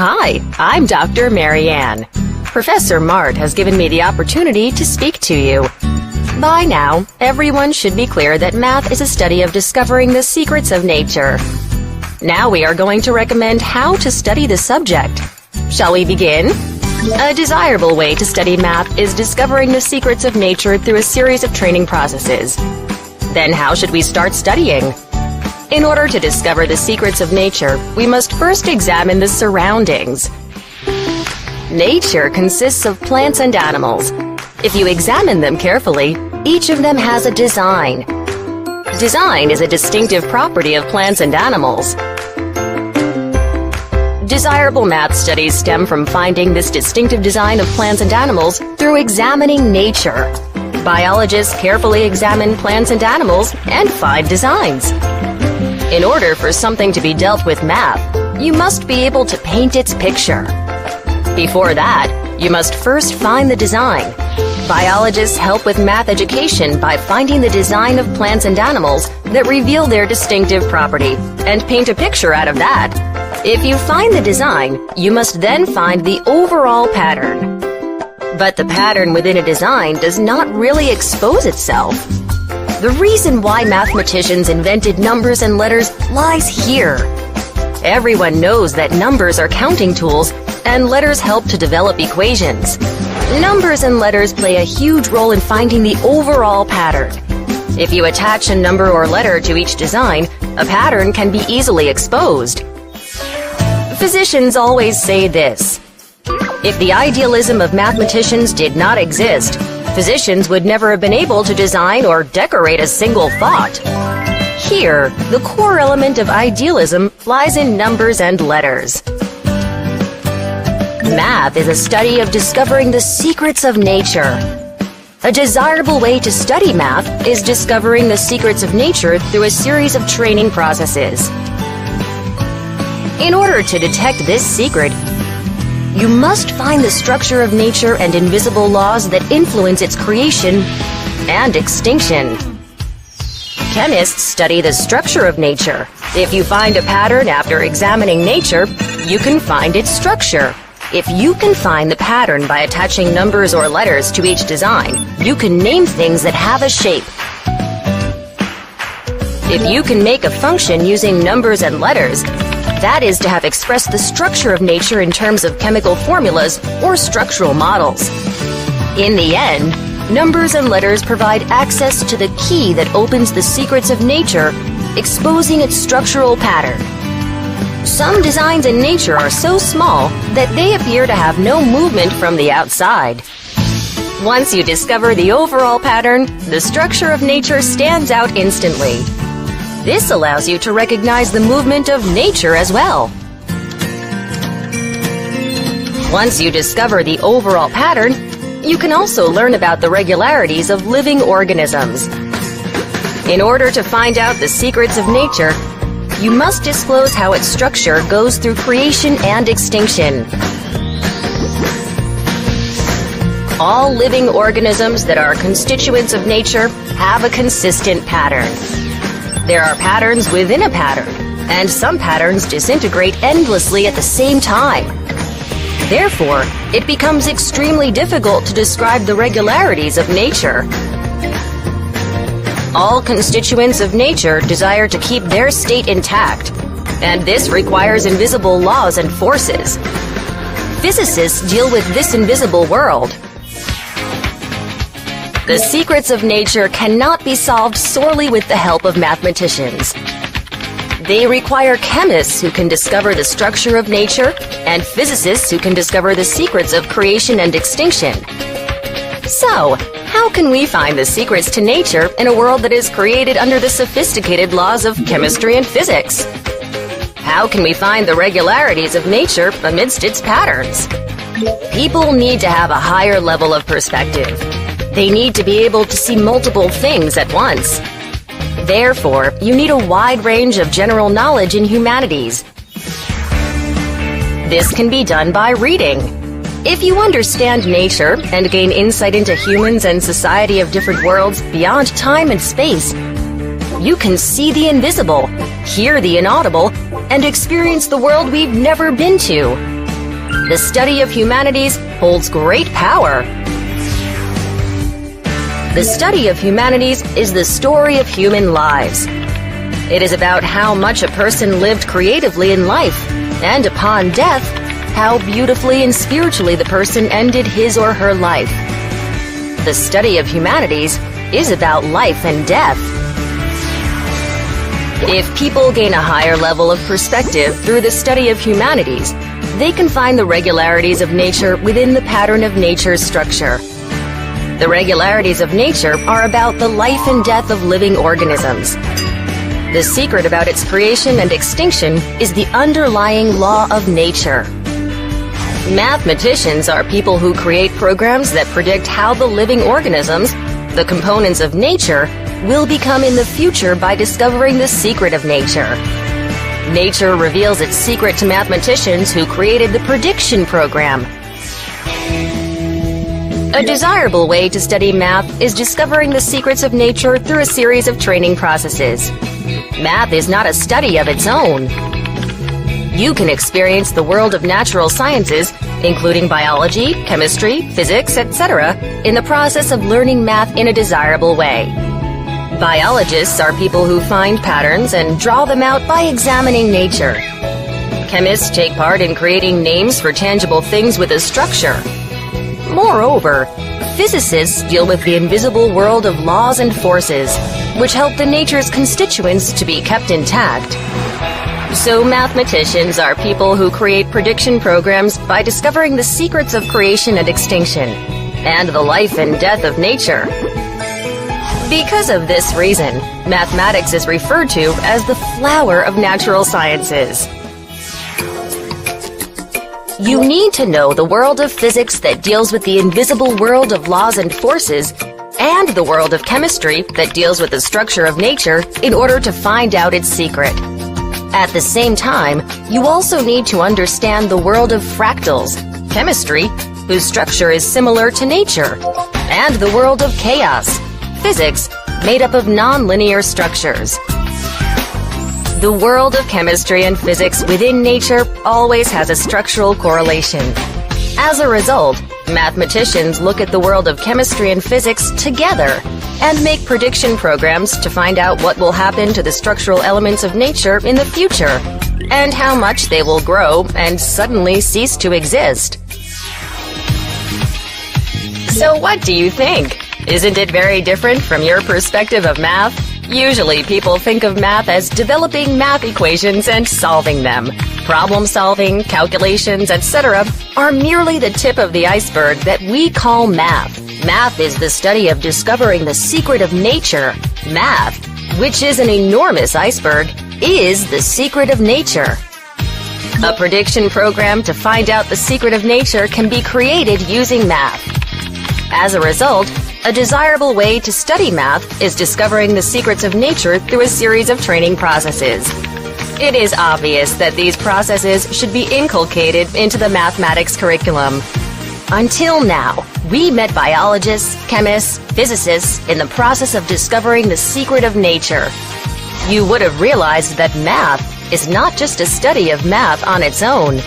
Hi, I'm Dr. Marianne. Professor Mart has given me the opportunity to speak to you. By now, everyone should be clear that math is a study of discovering the secrets of nature. Now we are going to recommend how to study the subject. Shall we begin? A desirable way to study math is discovering the secrets of nature through a series of training processes. Then how should we start studying? In order to discover the secrets of nature, we must first examine the surroundings. Nature consists of plants and animals. If you examine them carefully, each of them has a design. Design is a distinctive property of plants and animals. Desirable math studies stem from finding this distinctive design of plants and animals through examining nature. Biologists carefully examine plants and animals and find designs. In order for something to be dealt with math, you must be able to paint its picture. Before that, you must first find the design. Biologists help with math education by finding the design of plants and animals that reveal their distinctive property and paint a picture out of that. If you find the design, you must then find the overall pattern. But the pattern within a design does not really expose itself. The reason why mathematicians invented numbers and letters lies here. Everyone knows that numbers are counting tools and letters help to develop equations. Numbers and letters play a huge role in finding the overall pattern. If you attach a number or letter to each design, a pattern can be easily exposed. Physicians always say this: if the idealism of mathematicians did not exist, physicians would never have been able to design or decorate a single thought. Here, the core element of idealism lies in numbers and letters. Math is a study of discovering the secrets of nature. A desirable way to study math is discovering the secrets of nature through a series of training processes. In order to detect this secret, you must find the structure of nature and invisible laws that influence its creation and extinction. Chemists study the structure of nature. If you find a pattern after examining nature, you can find its structure. If you can find the pattern by attaching numbers or letters to each design, you can name things that have a shape. If you can make a function using numbers and letters, that is to have expressed the structure of nature in terms of chemical formulas or structural models. In the end, numbers and letters provide access to the key that opens the secrets of nature, exposing its structural pattern. Some designs in nature are so small that they appear to have no movement from the outside. Once you discover the overall pattern, the structure of nature stands out instantly. This allows you to recognize the movement of nature as well. Once you discover the overall pattern, you can also learn about the regularities of living organisms. In order to find out the secrets of nature, you must disclose how its structure goes through creation and extinction. All living organisms that are constituents of nature have a consistent pattern. There are patterns within a pattern, and some patterns disintegrate endlessly at the same time. Therefore, it becomes extremely difficult to describe the regularities of nature. All constituents of nature desire to keep their state intact, and this requires invisible laws and forces. Physicists deal with this invisible world. The secrets of nature cannot be solved solely with the help of mathematicians. They require chemists who can discover the structure of nature and physicists who can discover the secrets of creation and extinction. So, how can we find the secrets to nature in a world that is created under the sophisticated laws of chemistry and physics? How can we find the regularities of nature amidst its patterns? People need to have a higher level of perspective. They need to be able to see multiple things at once. Therefore, you need a wide range of general knowledge in humanities. This can be done by reading. If you understand nature and gain insight into humans and society of different worlds beyond time and space, you can see the invisible, hear the inaudible, and experience the world we've never been to. The study of humanities holds great power. The study of humanities is the story of human lives. It is about how much a person lived creatively in life, and upon death, how beautifully and spiritually the person ended his or her life. The study of humanities is about life and death. If people gain a higher level of perspective through the study of humanities, they can find the regularities of nature within the pattern of nature's structure. The regularities of nature are about the life and death of living organisms. The secret about its creation and extinction is the underlying law of nature. Mathematicians are people who create programs that predict how the living organisms, the components of nature, will become in the future by discovering the secret of nature. Nature reveals its secret to mathematicians who created the prediction program. A desirable way to study math is discovering the secrets of nature through a series of training processes. Math is not a study of its own. You can experience the world of natural sciences, including biology, chemistry, physics, etc., in the process of learning math in a desirable way. Biologists are people who find patterns and draw them out by examining nature. Chemists take part in creating names for tangible things with a structure. Moreover, physicists deal with the invisible world of laws and forces, which help the nature's constituents to be kept intact. So mathematicians are people who create prediction programs by discovering the secrets of creation and extinction, and the life and death of nature. Because of this reason, mathematics is referred to as the flower of natural sciences. You need to know the world of physics that deals with the invisible world of laws and forces, and the world of chemistry that deals with the structure of nature in order to find out its secret. At the same time, you also need to understand the world of fractals, chemistry, whose structure is similar to nature, and the world of chaos, physics, made up of nonlinear structures. The world of chemistry and physics within nature always has a structural correlation. As a result, mathematicians look at the world of chemistry and physics together and make prediction programs to find out what will happen to the structural elements of nature in the future, and how much they will grow and suddenly cease to exist. So what do you think? Isn't it very different from your perspective of math? Usually people think of math as developing math equations and solving them. Problem solving, calculations, etc. are merely the tip of the iceberg that we call math. Math is the study of discovering the secret of nature. Math, which is an enormous iceberg, is the secret of nature. A prediction program to find out the secret of nature can be created using math. As a result, a desirable way to study math is discovering the secrets of nature through a series of training processes. It is obvious that these processes should be inculcated into the mathematics curriculum. Until now, we met biologists, chemists, physicists in the process of discovering the secret of nature. You would have realized that math is not just a study of math on its own.